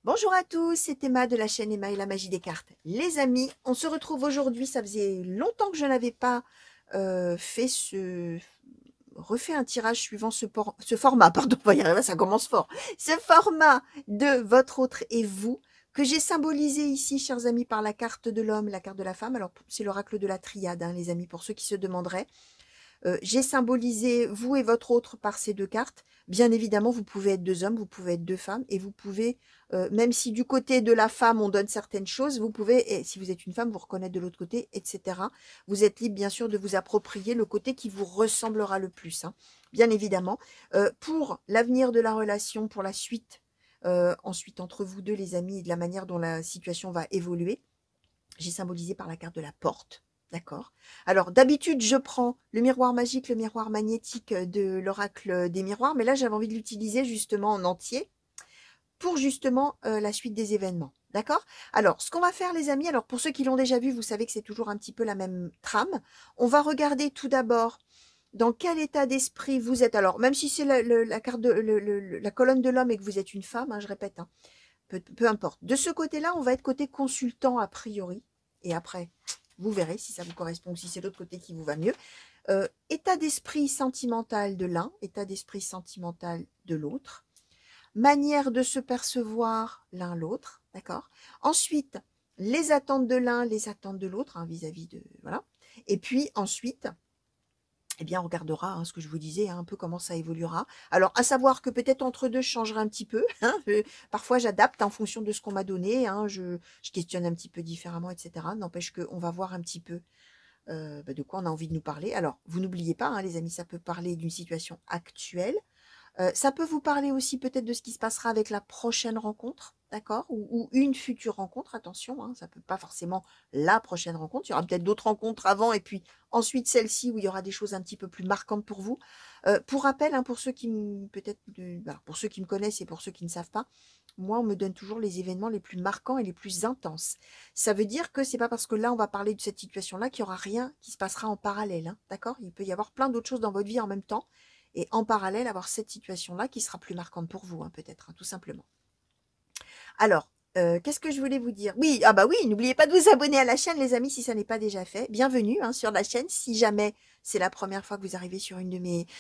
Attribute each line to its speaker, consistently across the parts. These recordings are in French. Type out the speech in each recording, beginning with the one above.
Speaker 1: Bonjour à tous, c'est Emma de la chaîne Emma et la magie des cartes. Les amis, on se retrouve aujourd'hui, ça faisait longtemps que je n'avais pas refait un tirage suivant ce format, pardon, on va y arriver, ça commence fort. Ce format de votre autre et vous, que j'ai symbolisé ici, chers amis, par la carte de l'homme, la carte de la femme. Alors, c'est l'oracle de la triade, hein, les amis, pour ceux qui se demanderaient. J'ai symbolisé vous et votre autre par ces deux cartes. Bien évidemment, vous pouvez être deux hommes, vous pouvez être deux femmes, et vous pouvez, même si du côté de la femme, on donne certaines choses, vous pouvez, et si vous êtes une femme, vous reconnaître de l'autre côté, etc. Vous êtes libre, bien sûr, de vous approprier le côté qui vous ressemblera le plus, hein, bien évidemment. Pour l'avenir de la relation, pour la suite, ensuite entre vous deux, les amis, et de la manière dont la situation va évoluer, j'ai symbolisé par la carte de la porte. D'accord. Alors, d'habitude, je prends le miroir magique, le miroir magnétique de l'oracle des miroirs, mais là, j'avais envie de l'utiliser justement en entier pour justement la suite des événements. D'accord. Alors, ce qu'on va faire, les amis, alors pour ceux qui l'ont déjà vu, vous savez que c'est toujours un petit peu la même trame. On va regarder tout d'abord dans quel état d'esprit vous êtes. Alors, même si c'est la carte de la colonne de l'homme et que vous êtes une femme, hein, je répète, hein, peu importe. De ce côté-là, on va être côté consultant a priori. Et après, vous verrez si ça vous correspond ou si c'est l'autre côté qui vous va mieux. État d'esprit sentimental de l'un, état d'esprit sentimental de l'autre. Manière de se percevoir l'un l'autre, d'accord. Ensuite, les attentes de l'un, les attentes de l'autre, hein, vis-à-vis de... Voilà. Et puis ensuite, eh bien, on regardera, hein, ce que je vous disais, hein, un peu comment ça évoluera. Alors, à savoir que peut-être entre deux, je changerai un petit peu. Hein, parfois, j'adapte en fonction de ce qu'on m'a donné. Hein, je questionne un petit peu différemment, etc. N'empêche qu'on va voir un petit peu de quoi on a envie de nous parler. Alors, vous n'oubliez pas, hein, les amis, ça peut parler d'une situation actuelle. Ça peut vous parler aussi peut-être de ce qui se passera avec la prochaine rencontre, d'accord, ou une future rencontre, attention, hein, ça peut pas forcément la prochaine rencontre, il y aura peut-être d'autres rencontres avant et puis ensuite celle-ci où il y aura des choses un petit peu plus marquantes pour vous. Pour rappel, hein, pour ceux qui peut-être pour ceux qui me connaissent et pour ceux qui ne savent pas, moi on me donne toujours les événements les plus marquants et les plus intenses. Ça veut dire que c'est pas parce que là on va parler de cette situation-là qu'il y aura rien qui se passera en parallèle, hein, d'accord. Il peut y avoir plein d'autres choses dans votre vie en même temps et en parallèle avoir cette situation-là qui sera plus marquante pour vous, hein, peut-être, hein, tout simplement. Alors, qu'est-ce que je voulais vous dire? Oui, ah bah oui, n'oubliez pas de vous abonner à la chaîne, les amis, si ça n'est pas déjà fait. Bienvenue, hein, sur la chaîne. Si jamais c'est la première fois que vous arrivez sur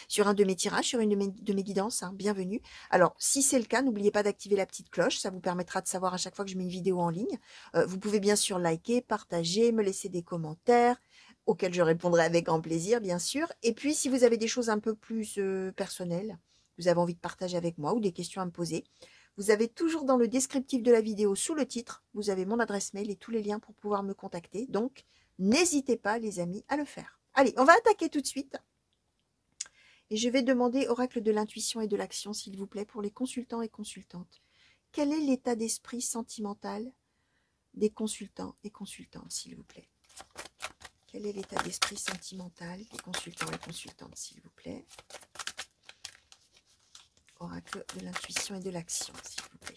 Speaker 1: sur un de mes tirages, sur une de mes guidances, hein, bienvenue. Alors, si c'est le cas, n'oubliez pas d'activer la petite cloche. Ça vous permettra de savoir à chaque fois que je mets une vidéo en ligne. Vous pouvez bien sûr liker, partager, me laisser des commentaires auxquels je répondrai avec grand plaisir, bien sûr. Et puis, si vous avez des choses un peu plus personnelles, vous avez envie de partager avec moi ou des questions à me poser, vous avez toujours dans le descriptif de la vidéo, sous le titre, vous avez mon adresse mail et tous les liens pour pouvoir me contacter. Donc, n'hésitez pas, les amis, à le faire. Allez, on va attaquer tout de suite. Et je vais demander, oracle de l'intuition et de l'action, s'il vous plaît, pour les consultants et consultantes. Quel est l'état d'esprit sentimental des consultants et consultantes, s'il vous plaît? Quel est l'état d'esprit sentimental des consultants et consultantes, s'il vous plaît? Oracle de l'intuition et de l'action, s'il vous plaît.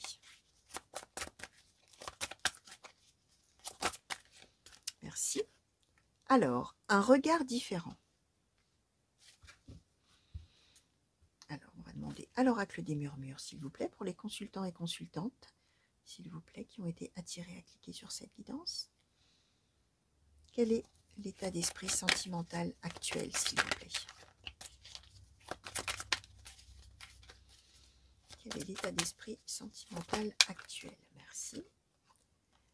Speaker 1: Merci. Alors, un regard différent. Alors, on va demander à l'oracle des murmures, s'il vous plaît, pour les consultants et consultantes, s'il vous plaît, qui ont été attirés à cliquer sur cette guidance. Quel est l'état d'esprit sentimental actuel, s'il vous plaît? Quel est l'état d'esprit sentimental actuel? Merci.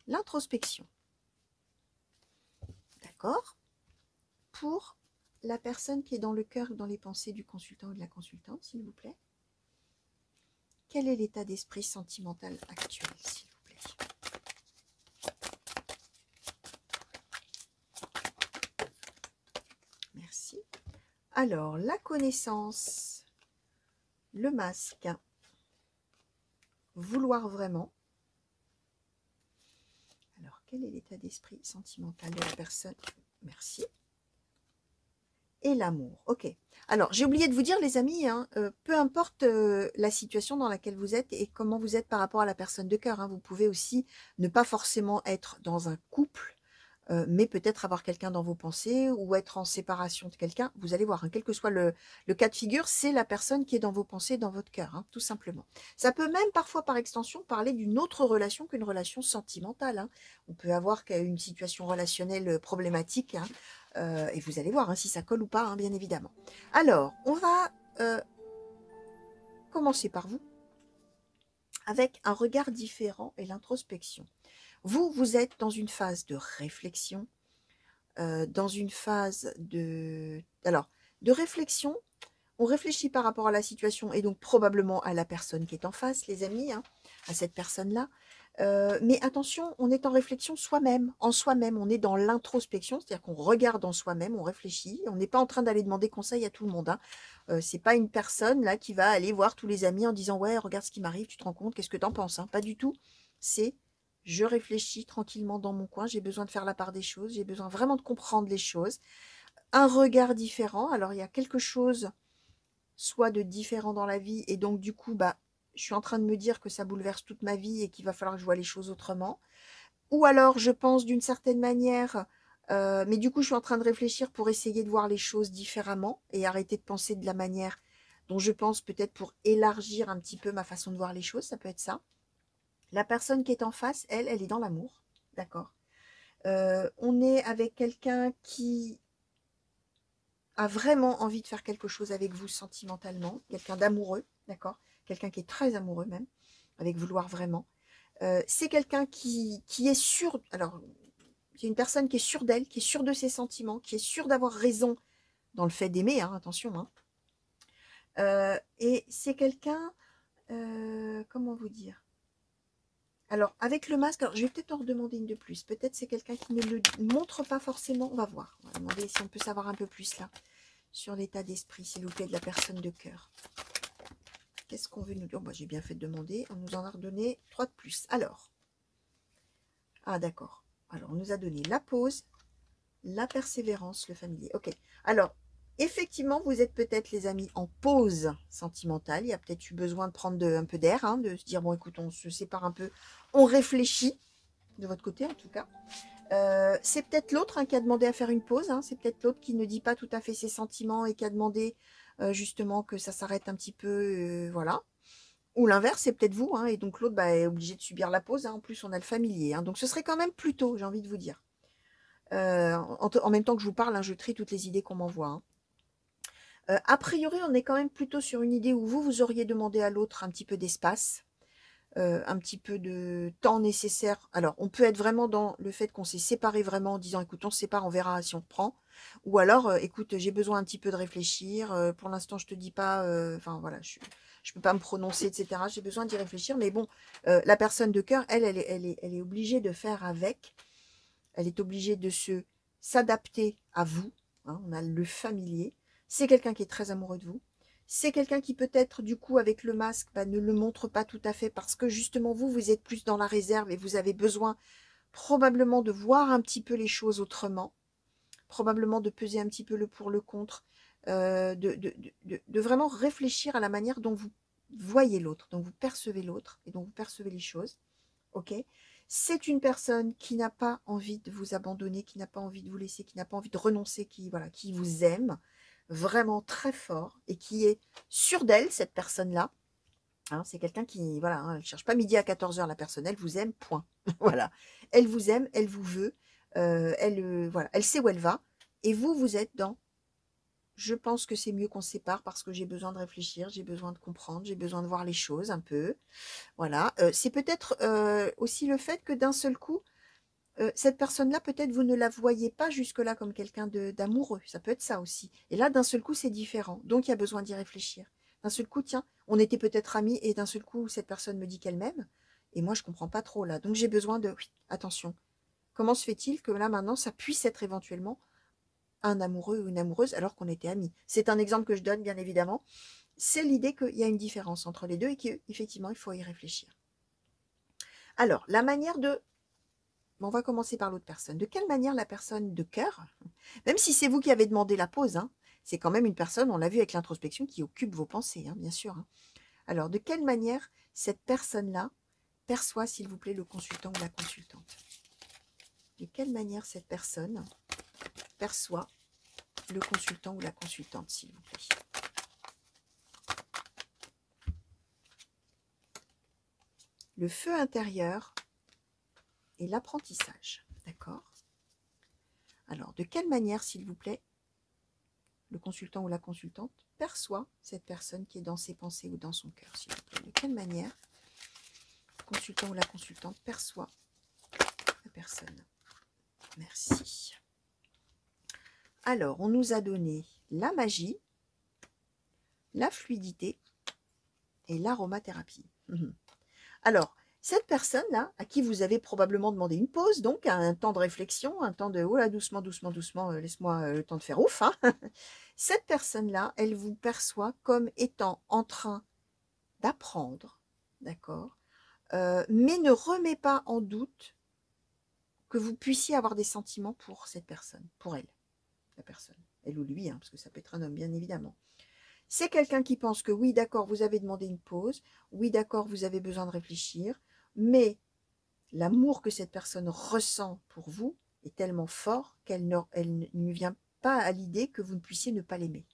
Speaker 1: L'introspection. D'accord. Pour la personne qui est dans le cœur ou dans les pensées du consultant ou de la consultante, s'il vous plaît. Quel est l'état d'esprit sentimental actuel, s'il vous plaît? Merci. Alors, la connaissance, le masque, vouloir vraiment. Alors, quel est l'état d'esprit sentimental de la personne? Merci. Et l'amour. Ok. Alors, j'ai oublié de vous dire, les amis, hein, peu importe la situation dans laquelle vous êtes et comment vous êtes par rapport à la personne de cœur, hein, vous pouvez aussi ne pas forcément être dans un couple mais peut-être avoir quelqu'un dans vos pensées ou être en séparation de quelqu'un. Vous allez voir, hein, quel que soit le cas de figure, c'est la personne qui est dans vos pensées, dans votre cœur, hein, tout simplement. Ça peut même parfois, par extension, parler d'une autre relation qu'une relation sentimentale, hein. On peut avoir une situation relationnelle problématique, hein, et vous allez voir, hein, si ça colle ou pas, hein, bien évidemment. Alors, on va commencer par vous, avec un regard différent et l'introspection. Vous, vous êtes dans une phase de réflexion, dans une phase de... Alors, de réflexion, on réfléchit par rapport à la situation et donc probablement à la personne qui est en face, les amis, hein, à cette personne-là. Mais attention, on est en réflexion soi-même, en soi-même, on est dans l'introspection, c'est-à-dire qu'on regarde en soi-même, on réfléchit, on n'est pas en train d'aller demander conseil à tout le monde, hein. C'est pas une personne là qui va aller voir tous les amis en disant ouais, regarde ce qui m'arrive, tu te rends compte, qu'est-ce que t'en penses, hein? Pas du tout. C'est je réfléchis tranquillement dans mon coin, j'ai besoin de faire la part des choses, j'ai besoin vraiment de comprendre les choses. Un regard différent, alors il y a quelque chose soit de différent dans la vie et donc du coup, bah, je suis en train de me dire que ça bouleverse toute ma vie et qu'il va falloir que je vois les choses autrement. Ou alors je pense d'une certaine manière, mais du coup je suis en train de réfléchir pour essayer de voir les choses différemment et arrêter de penser de la manière dont je pense, peut-être pour élargir un petit peu ma façon de voir les choses, ça peut être ça. La personne qui est en face, elle est dans l'amour, d'accord. On est avec quelqu'un qui a vraiment envie de faire quelque chose avec vous sentimentalement, quelqu'un d'amoureux, d'accord, quelqu'un qui est très amoureux même, avec vouloir vraiment. C'est quelqu'un qui est sûr, alors c'est une personne qui est sûre d'elle, qui est sûre de ses sentiments, qui est sûre d'avoir raison dans le fait d'aimer, hein, attention, hein. Et c'est quelqu'un, comment vous dire? Alors, avec le masque, alors, je vais peut-être en redemander une de plus. Peut-être c'est quelqu'un qui ne le montre pas forcément. On va voir. On va demander si on peut savoir un peu plus là sur l'état d'esprit, s'il vous plaît, de la personne de cœur. Qu'est-ce qu'on veut nous dire? Bon, j'ai bien fait de demander. On nous en a redonné 3 de plus. Alors, ah d'accord. Alors, on nous a donné la pause, la persévérance, le familier. Ok. Alors, effectivement, vous êtes peut-être, les amis, en pause sentimentale. Il y a peut-être eu besoin de prendre un peu d'air, hein, de se dire, bon, écoute, on se sépare un peu. On réfléchit, de votre côté en tout cas. C'est peut-être l'autre, hein, qui a demandé à faire une pause, hein. C'est peut-être l'autre qui ne dit pas tout à fait ses sentiments et qui a demandé justement que ça s'arrête un petit peu, voilà. Ou l'inverse, c'est peut-être vous, hein, et donc l'autre, bah, est obligé de subir la pause, hein. En plus, on a le familier, hein. Donc ce serait quand même plus tôt, j'ai envie de vous dire. En même temps que je vous parle, hein, je trie toutes les idées qu'on m'envoie, hein. A priori, on est quand même plutôt sur une idée où vous auriez demandé à l'autre un petit peu d'espace, un petit peu de temps nécessaire. Alors, on peut être vraiment dans le fait qu'on s'est séparés vraiment en disant, écoute, on se sépare, on verra si on reprend. Ou alors, écoute, j'ai besoin un petit peu de réfléchir. Pour l'instant, je te dis pas, enfin voilà, je peux pas me prononcer, etc. J'ai besoin d'y réfléchir. Mais bon, la personne de cœur, elle est obligée de faire avec. Elle est obligée de s'adapter à vous, hein. On a le familier. C'est quelqu'un qui est très amoureux de vous. C'est quelqu'un qui peut-être, du coup, avec le masque, bah, ne le montre pas tout à fait parce que justement, vous êtes plus dans la réserve et vous avez besoin probablement de voir un petit peu les choses autrement, probablement de peser un petit peu le pour, le contre, de vraiment réfléchir à la manière dont vous voyez l'autre, dont vous percevez l'autre et dont vous percevez les choses. Ok? C'est une personne qui n'a pas envie de vous abandonner, qui n'a pas envie de vous laisser, qui n'a pas envie de renoncer, voilà, qui vous aime vraiment très fort et qui est sûre d'elle, cette personne-là. Hein, c'est quelqu'un qui, voilà, hein, elle ne cherche pas midi à 14 h, la personne, elle vous aime, point. Voilà. Elle vous aime, elle vous veut, voilà, elle sait où elle va. Et vous, vous êtes dans je pense que c'est mieux qu'on se sépare parce que j'ai besoin de réfléchir, j'ai besoin de comprendre, j'ai besoin de voir les choses un peu. Voilà. C'est peut-être aussi le fait que d'un seul coup, cette personne-là, peut-être vous ne la voyez pas jusque-là comme quelqu'un d'amoureux. Ça peut être ça aussi. Et là, d'un seul coup, c'est différent. Donc, il y a besoin d'y réfléchir. D'un seul coup, tiens, on était peut-être amis et d'un seul coup, cette personne me dit qu'elle m'aime. Et moi, je comprends pas trop là. Donc, j'ai besoin de... Oui, attention. Comment se fait-il que là, maintenant, ça puisse être éventuellement un amoureux ou une amoureuse alors qu'on était amis? C'est un exemple que je donne, bien évidemment. C'est l'idée qu'il y a une différence entre les deux et qu'effectivement, il faut y réfléchir. Alors, la manière de... On va commencer par l'autre personne. De quelle manière la personne de cœur, même si c'est vous qui avez demandé la pause, hein, c'est quand même une personne, on l'a vu avec l'introspection, qui occupe vos pensées, hein, bien sûr. Hein. Alors, de quelle manière cette personne-là perçoit, s'il vous plaît, le consultant ou la consultante? de quelle manière cette personne perçoit le consultant ou la consultante, s'il vous plaît. Le feu intérieur et l'apprentissage, d'accord? Alors, de quelle manière, s'il vous plaît, le consultant ou la consultante perçoit cette personne qui est dans ses pensées ou dans son cœur, s'il vous plaît? De quelle manière le consultant ou la consultante perçoit la personne? Merci. Alors, on nous a donné la magie, la fluidité et l'aromathérapie. Alors, cette personne-là, à qui vous avez probablement demandé une pause, donc un temps de réflexion, un temps de « oh là, doucement, doucement, doucement, laisse-moi le temps de faire ouf hein. » Cette personne-là, elle vous perçoit comme étant en train d'apprendre, d'accord, mais ne remet pas en doute que vous puissiez avoir des sentiments pour cette personne, pour elle, la personne, elle ou lui, hein, parce que ça peut être un homme, bien évidemment. C'est quelqu'un qui pense que oui, d'accord, vous avez demandé une pause, oui, d'accord, vous avez besoin de réfléchir, mais l'amour que cette personne ressent pour vous est tellement fort qu'elle ne vient pas à l'idée que vous ne puissiez ne pas l'aimer.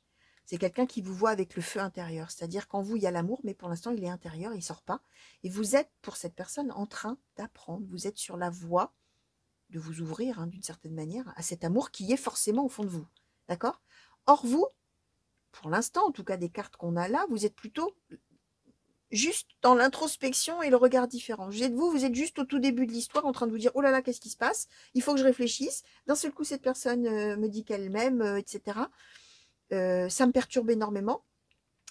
Speaker 1: C'est quelqu'un qui vous voit avec le feu intérieur, c'est-à-dire qu'en vous, il y a l'amour, mais pour l'instant, il est intérieur, il ne sort pas. Et vous êtes, pour cette personne, en train d'apprendre, vous êtes sur la voie de vous ouvrir, hein, d'une certaine manière, à cet amour qui est forcément au fond de vous. D'accord? Or, vous, pour l'instant, en tout cas des cartes qu'on a là, vous êtes plutôt juste dans l'introspection et le regard différent. Vous êtes juste au tout début de l'histoire en train de vous dire « Oh là là, qu'est-ce qui se passe? Il faut que je réfléchisse. » D'un seul coup, cette personne me dit qu'elle m'aime, etc. Ça me perturbe énormément.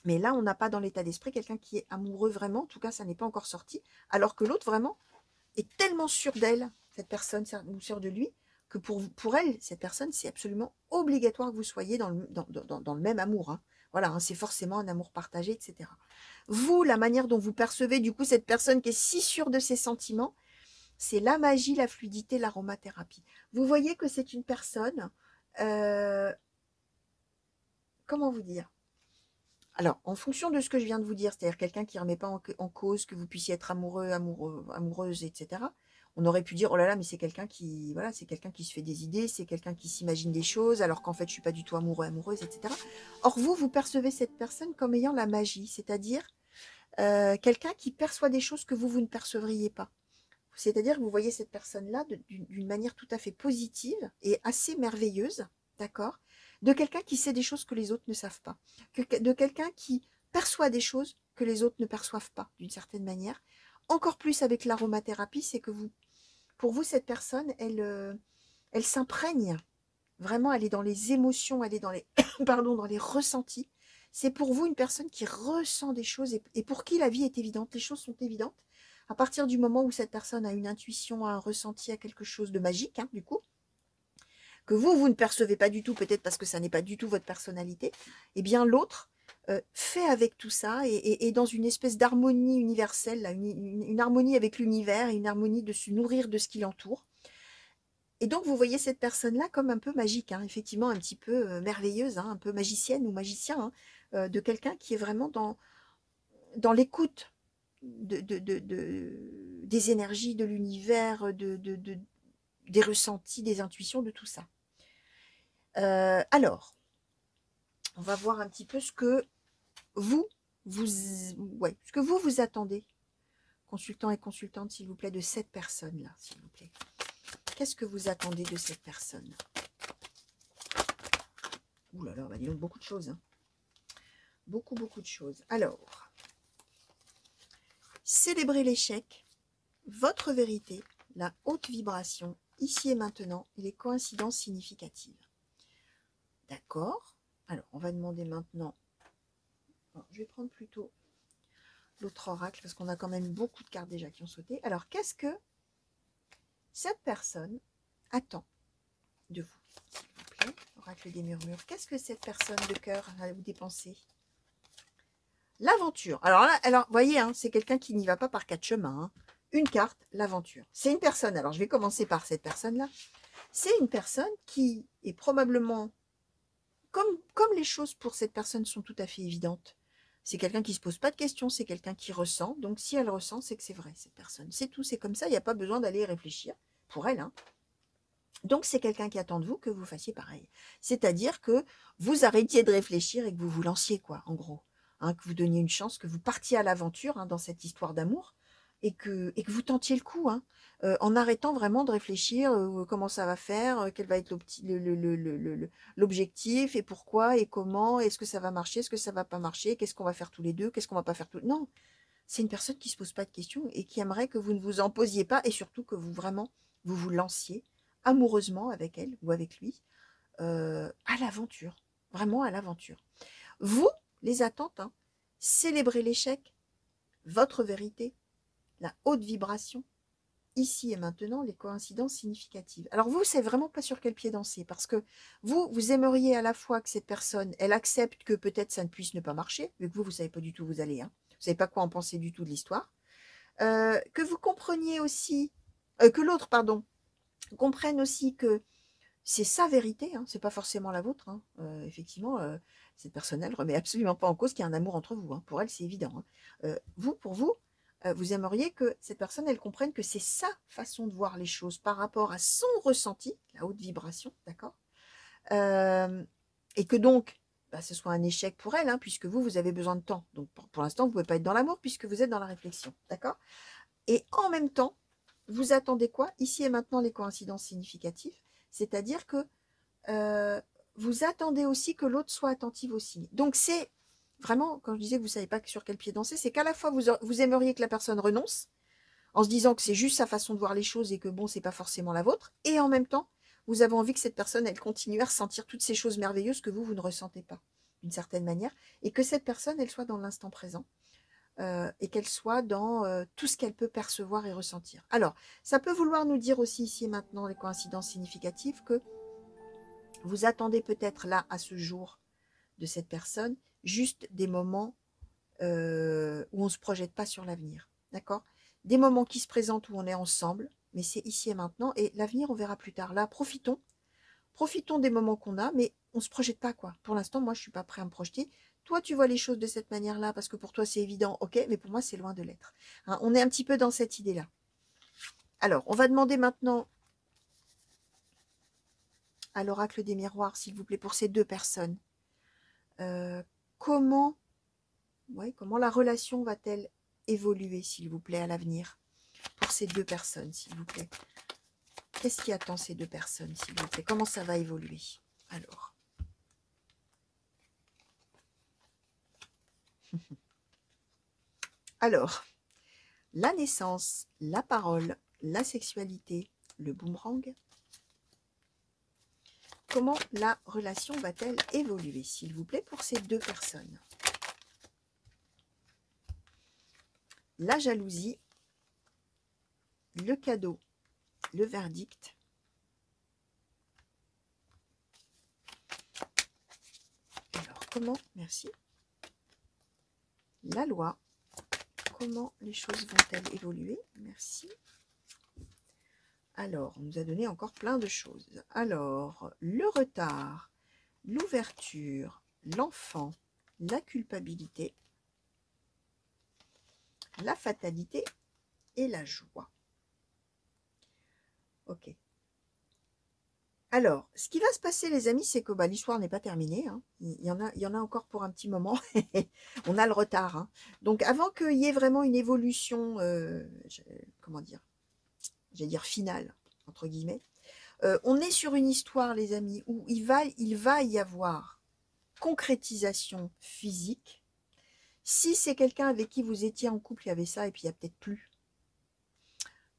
Speaker 1: Mais là, on n'a pas dans l'état d'esprit quelqu'un qui est amoureux vraiment. En tout cas, ça n'est pas encore sorti. Alors que l'autre, vraiment, est tellement sûre d'elle, cette personne, ou sûre de lui, que pour elle, cette personne, c'est absolument obligatoire que vous soyez dans le même amour. Hein. Voilà, hein, c'est forcément un amour partagé, etc. Vous, la manière dont vous percevez du coup cette personne qui est si sûre de ses sentiments, c'est la magie, la fluidité, l'aromathérapie. Vous voyez que c'est une personne, comment vous dire? Alors, en fonction de ce que je viens de vous dire, c'est-à-dire quelqu'un qui ne remet pas en cause que vous puissiez être amoureux, amoureuse, etc. On aurait pu dire, oh là là, mais c'est quelqu'un qui, voilà, c'est quelqu'un qui se fait des idées, c'est quelqu'un qui s'imagine des choses, alors qu'en fait, je ne suis pas du tout amoureux, amoureuse, etc. Or, vous percevez cette personne comme ayant la magie, c'est-à-dire quelqu'un qui perçoit des choses que vous ne percevriez pas. C'est-à-dire que vous voyez cette personne-là d'une manière tout à fait positive et assez merveilleuse, d'accord, de quelqu'un qui sait des choses que les autres ne savent pas, de quelqu'un qui perçoit des choses que les autres ne perçoivent pas, d'une certaine manière. Encore plus avec l'aromathérapie, c'est que pour vous, cette personne, elle s'imprègne. Vraiment, elle est dans les émotions, elle est dans les, pardon, dans les ressentis. C'est pour vous une personne qui ressent des choses et pour qui la vie est évidente. Les choses sont évidentes. À partir du moment où cette personne a une intuition, a un ressenti, a quelque chose de magique, hein, du coup, que vous ne percevez pas du tout, peut-être parce que ça n'est pas du tout votre personnalité, eh bien l'autre fait avec tout ça et dans une espèce d'harmonie universelle, là, une harmonie avec l'univers et une harmonie de se nourrir de ce qui l'entoure. Et donc, vous voyez cette personne-là comme un peu magique, hein, effectivement, un petit peu merveilleuse, hein, un peu magicienne ou magicien, hein, de quelqu'un qui est vraiment dans l'écoute des énergies, de l'univers, des ressentis, des intuitions, de tout ça. Alors, on va voir un petit peu ce que ce que vous attendez, consultant et consultante, s'il vous plaît, de cette personne-là, s'il vous plaît. Qu'est-ce que vous attendez de cette personne? Ouh là là, bah dis donc, beaucoup de choses. Hein. Beaucoup, beaucoup de choses. Alors, célébrez l'échec, votre vérité, la haute vibration, ici et maintenant, et les coïncidences significatives. D'accord. Alors, on va demander maintenant... Bon, je vais prendre plutôt l'autre oracle, parce qu'on a quand même beaucoup de cartes déjà qui ont sauté. Alors, qu'est-ce que cette personne attend de vous, s'il vous plaît? Oracle des murmures. Qu'est-ce que cette personne de cœur a vous dépenser? L'aventure. Alors là, vous voyez, hein, c'est quelqu'un qui n'y va pas par quatre chemins. Hein. Une carte, l'aventure. C'est une personne. Alors, je vais commencer par cette personne-là. C'est une personne qui est probablement, comme les choses pour cette personne sont tout à fait évidentes. C'est quelqu'un qui ne se pose pas de questions, c'est quelqu'un qui ressent. Donc, si elle ressent, c'est que c'est vrai, cette personne. C'est tout, c'est comme ça, il n'y a pas besoin d'aller réfléchir. Pour elle, hein. Donc, c'est quelqu'un qui attend de vous que vous fassiez pareil. C'est-à-dire que vous arrêtiez de réfléchir et que vous vous lanciez, quoi, en gros. Hein, que vous donniez une chance, que vous partiez à l'aventure dans cette histoire d'amour et que vous tentiez le coup, en arrêtant vraiment de réfléchir comment ça va faire, quel va être l'objectif et pourquoi et comment, est-ce que ça va marcher, est-ce que ça va pas marcher, qu'est-ce qu'on va faire tous les deux, qu'est-ce qu'on va pas faire tous les deux. Non, c'est une personne qui se pose pas de questions et qui aimerait que vous ne vous en posiez pas et surtout que vous vraiment vous vous lanciez amoureusement avec elle ou avec lui à l'aventure, vraiment à l'aventure. Vous, les attentes, célébrez l'échec, votre vérité, la haute vibration, ici et maintenant, les coïncidences significatives. Alors vous, c'est vraiment pas sur quel pied danser, parce que vous aimeriez à la fois que cette personne, elle accepte que peut-être ça ne puisse ne pas marcher, vu que vous savez pas du tout où vous allez, vous savez pas quoi en penser du tout de l'histoire, que vous compreniez aussi, que l'autre, pardon, comprenne aussi que c'est sa vérité, c'est pas forcément la vôtre. Effectivement, cette personne, elle remet absolument pas en cause qu'il y a un amour entre vous. Pour elle, c'est évident. Vous, pour vous, vous aimeriez que cette personne, elle comprenne que c'est sa façon de voir les choses par rapport à son ressenti, la haute vibration, d'accord. Et que donc, ce soit un échec pour elle, puisque vous avez besoin de temps. Donc, pour l'instant, vous ne pouvez pas être dans l'amour puisque vous êtes dans la réflexion, d'accord. Et en même temps, vous attendez quoi? Ici et maintenant, les coïncidences significatives. C'est-à-dire que vous attendez aussi que l'autre soit attentive aussi. Donc, c'est vraiment, quand je disais que vous ne savez pas sur quel pied danser, c'est qu'à la fois, vous aimeriez que la personne renonce, en se disant que c'est juste sa façon de voir les choses et que bon, c'est pas forcément la vôtre. Et en même temps, vous avez envie que cette personne, elle continue à ressentir toutes ces choses merveilleuses que vous ne ressentez pas, d'une certaine manière. Et que cette personne, elle soit dans l'instant présent. Et qu'elle soit dans tout ce qu'elle peut percevoir et ressentir. Alors, ça peut vouloir nous dire aussi ici et maintenant les coïncidences significatives que vous attendez peut-être là, à ce jour de cette personne, juste des moments où on ne se projette pas sur l'avenir. D'accord? Des moments qui se présentent où on est ensemble, mais c'est ici et maintenant. Et l'avenir, on verra plus tard. Là, profitons. Profitons des moments qu'on a, mais on ne se projette pas, quoi. Pour l'instant, moi, je ne suis pas prêt à me projeter. Toi, tu vois les choses de cette manière-là, parce que pour toi, c'est évident, ok, mais pour moi, c'est loin de l'être. On est un petit peu dans cette idée-là. Alors, on va demander maintenant à l'oracle des miroirs, s'il vous plaît, pour ces deux personnes. Comment la relation va-t-elle évoluer, s'il vous plaît, à l'avenir, pour ces deux personnes, s'il vous plaît? Qu'est-ce qui attend ces deux personnes, s'il vous plaît? Comment ça va évoluer? Alors, la naissance, la parole, la sexualité, le boomerang. Comment la relation va-t-elle évoluer, s'il vous plaît, pour ces deux personnes? La jalousie, le cadeau, le verdict. Alors, comment, merci. La loi, comment les choses vont-elles évoluer? Merci. Alors, on nous a donné encore plein de choses. Alors, le retard, l'ouverture, l'enfant, la culpabilité, la fatalité et la joie. Ok. Alors, ce qui va se passer, les amis, c'est que l'histoire n'est pas terminée. Il y en a encore pour un petit moment. On a le retard. Donc, avant qu'il y ait vraiment une évolution, comment dire, j'allais dire finale, entre guillemets, on est sur une histoire, les amis, où il va y avoir concrétisation physique. Si c'est quelqu'un avec qui vous étiez en couple, il y avait ça, et puis il n'y a peut-être plus.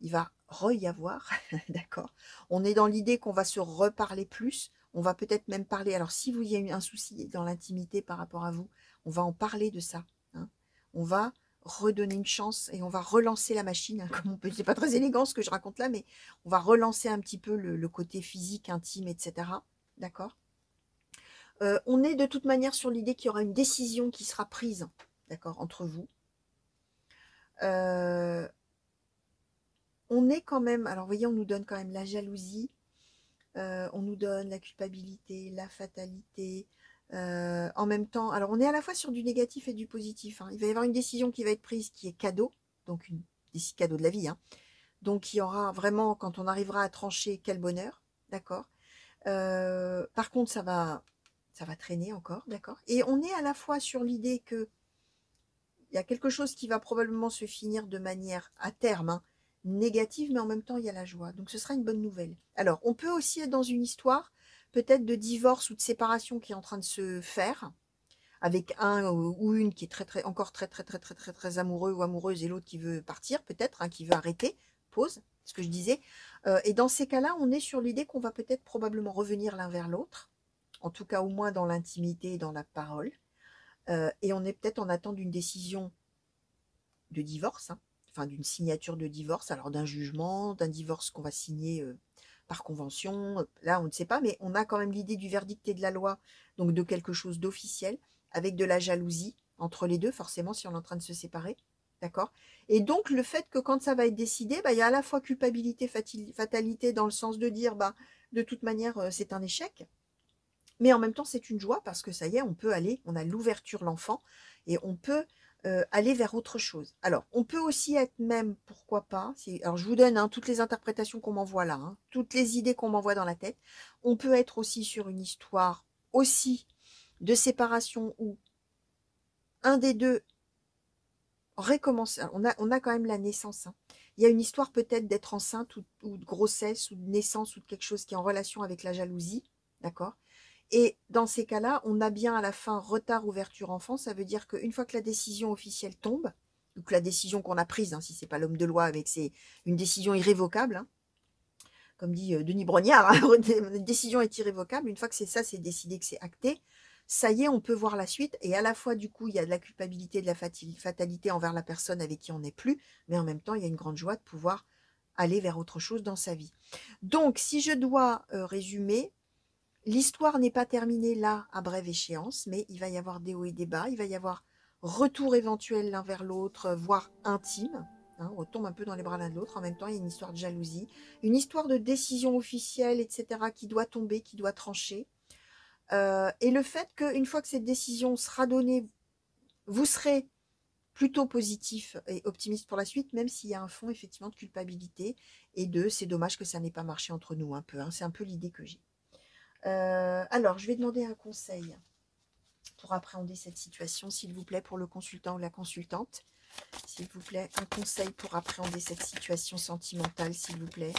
Speaker 1: Il va y avoir, d'accord. On est dans l'idée qu'on va se reparler plus. On va peut-être même parler. Alors, si vous y a eu un souci dans l'intimité par rapport à vous, on va en parler de ça. On va redonner une chance et on va relancer la machine. Comme on peut, c'est pas très élégant ce que je raconte là, mais on va relancer un petit peu le côté physique, intime, etc. D'accord. On est de toute manière sur l'idée qu'il y aura une décision qui sera prise, d'accord, entre vous. On est quand même, alors vous voyez, on nous donne quand même la jalousie, on nous donne la culpabilité, la fatalité, en même temps, alors on est à la fois sur du négatif et du positif. Il va y avoir une décision qui va être prise qui est cadeau, donc cadeau de la vie. Donc il y aura vraiment, quand on arrivera à trancher, quel bonheur, d'accord. Par contre, ça va traîner encore, d'accord. Et on est à la fois sur l'idée que il y a quelque chose qui va probablement se finir de manière, à terme, hein, négative, mais en même temps, il y a la joie. Donc, ce sera une bonne nouvelle. Alors, on peut aussi être dans une histoire, peut-être de divorce ou de séparation qui est en train de se faire, avec un ou une qui est encore très amoureux ou amoureuse et l'autre qui veut partir, peut-être, hein, qui veut arrêter, pause, ce que je disais. Et dans ces cas-là, on est sur l'idée qu'on va peut-être probablement revenir l'un vers l'autre, en tout cas au moins dans l'intimité et dans la parole. Et on est peut-être en attente d'une décision de divorce, hein, enfin d'une signature de divorce, alors d'un jugement, d'un divorce qu'on va signer par convention, là on ne sait pas, mais on a quand même l'idée du verdict et de la loi, donc de quelque chose d'officiel, avec de la jalousie entre les deux, forcément, si on est en train de se séparer, d'accord. Et donc le fait que quand ça va être décidé, bah, il y a à la fois culpabilité, fatalité, dans le sens de dire, bah, de toute manière, c'est un échec, mais en même temps, c'est une joie parce que ça y est, on peut aller, on a l'ouverture, l'enfant, et on peut aller vers autre chose. Alors, on peut aussi être même, pourquoi pas, alors je vous donne hein, toutes les interprétations qu'on m'envoie là, hein, toutes les idées qu'on m'envoie dans la tête. On peut être aussi sur une histoire aussi de séparation où un des deux recommence. On a quand même la naissance, hein. Il y a une histoire peut-être d'être enceinte ou de grossesse ou de naissance ou de quelque chose qui est en relation avec la jalousie, d'accord. Et dans ces cas-là, on a bien à la fin retard ouverture enfant. Ça veut dire qu'une fois que la décision officielle tombe, ou que la décision qu'on a prise, hein, si c'est pas l'homme de loi, mais que c'est une décision irrévocable, hein, comme dit Denis Brognard, hein, une décision est irrévocable. Une fois que c'est ça, c'est décidé, que c'est acté, ça y est, on peut voir la suite. Et à la fois, du coup, il y a de la culpabilité, de la fatalité envers la personne avec qui on n'est plus, mais en même temps, il y a une grande joie de pouvoir aller vers autre chose dans sa vie. Donc, si je dois résumer, l'histoire n'est pas terminée là, à brève échéance, mais il va y avoir des hauts et des bas, il va y avoir retour éventuel l'un vers l'autre, voire intime. Hein, on retombe un peu dans les bras l'un de l'autre. En même temps, il y a une histoire de jalousie, une histoire de décision officielle, etc., qui doit tomber, qui doit trancher. Et le fait qu'une fois que cette décision sera donnée, vous serez plutôt positif et optimiste pour la suite, même s'il y a un fond effectivement de culpabilité et de c'est dommage que ça n'ait pas marché entre nous un peu. Hein, c'est un peu l'idée que j'ai. Alors, je vais demander un conseil pour appréhender cette situation, s'il vous plaît, pour le consultant ou la consultante. S'il vous plaît, un conseil pour appréhender cette situation sentimentale, s'il vous plaît.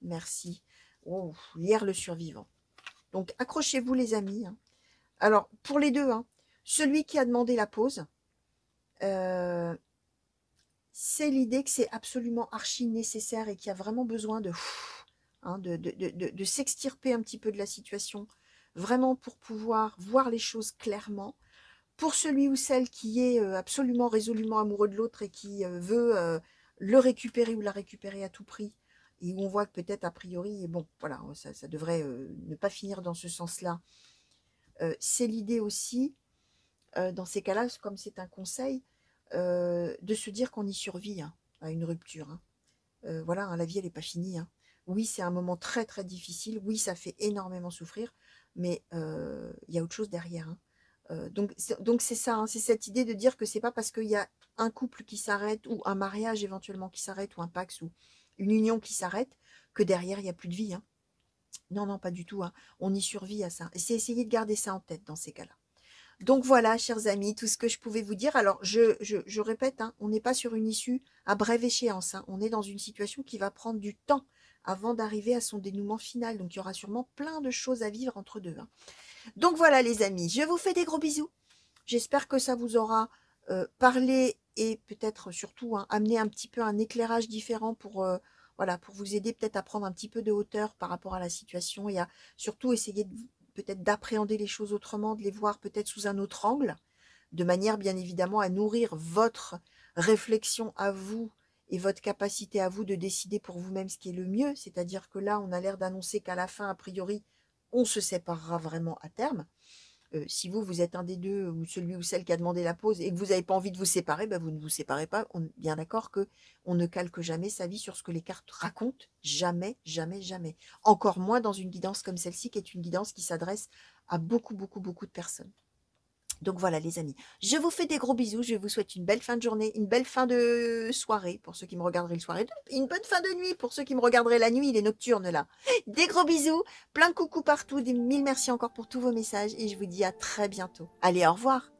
Speaker 1: Merci. Oh, lire le survivant. Donc, accrochez-vous, les amis. Hein. Alors, pour les deux, hein, celui qui a demandé la pause, c'est l'idée que c'est absolument archi nécessaire et qu'il y a vraiment besoin hein, de s'extirper un petit peu de la situation, vraiment pour pouvoir voir les choses clairement. Pour celui ou celle qui est absolument résolument amoureux de l'autre et qui veut le récupérer ou la récupérer à tout prix, et où on voit que peut-être a priori, et bon, voilà, ça devrait ne pas finir dans ce sens-là. C'est l'idée aussi, dans ces cas-là, comme c'est un conseil, de se dire qu'on y survit hein, à une rupture. Hein. Voilà, hein, la vie, elle n'est pas finie. Hein. Oui, c'est un moment très, très difficile. Oui, ça fait énormément souffrir, mais il y a autre chose derrière. Hein. Donc c'est ça, hein, c'est cette idée de dire que c'est pas parce qu'il y a un couple qui s'arrête ou un mariage éventuellement qui s'arrête ou un Pax ou une union qui s'arrête que derrière il n'y a plus de vie. Hein. Non, non, pas du tout. Hein. On y survit à ça. Et c'est essayer de garder ça en tête dans ces cas-là. Donc voilà, chers amis, tout ce que je pouvais vous dire. Alors, je répète, hein, on n'est pas sur une issue à brève échéance. Hein. On est dans une situation qui va prendre du temps avant d'arriver à son dénouement final. Donc, il y aura sûrement plein de choses à vivre entre deux. Hein. Donc voilà, les amis, je vous fais des gros bisous. J'espère que ça vous aura parlé et peut-être surtout hein, amené un petit peu un éclairage différent pour, voilà, pour vous aider peut-être à prendre un petit peu de hauteur par rapport à la situation et à surtout essayer peut-être d'appréhender les choses autrement, de les voir peut-être sous un autre angle, de manière bien évidemment à nourrir votre réflexion à vous et votre capacité à vous de décider pour vous-même ce qui est le mieux. C'est-à-dire que là, on a l'air d'annoncer qu'à la fin, a priori, on se séparera vraiment à terme. Si vous êtes un des deux, ou celui ou celle qui a demandé la pause, et que vous n'avez pas envie de vous séparer, ben vous ne vous séparez pas. On est bien d'accord que on ne calque jamais sa vie sur ce que les cartes racontent. Jamais, jamais, jamais. Encore moins dans une guidance comme celle-ci, qui est une guidance qui s'adresse à beaucoup, beaucoup, beaucoup de personnes. Donc voilà les amis, je vous fais des gros bisous, je vous souhaite une belle fin de journée, une belle fin de soirée pour ceux qui me regarderaient le soir et une bonne fin de nuit pour ceux qui me regarderaient la nuit, les nocturnes là. Des gros bisous, plein de coucou partout, des mille merci encore pour tous vos messages et je vous dis à très bientôt. Allez, au revoir.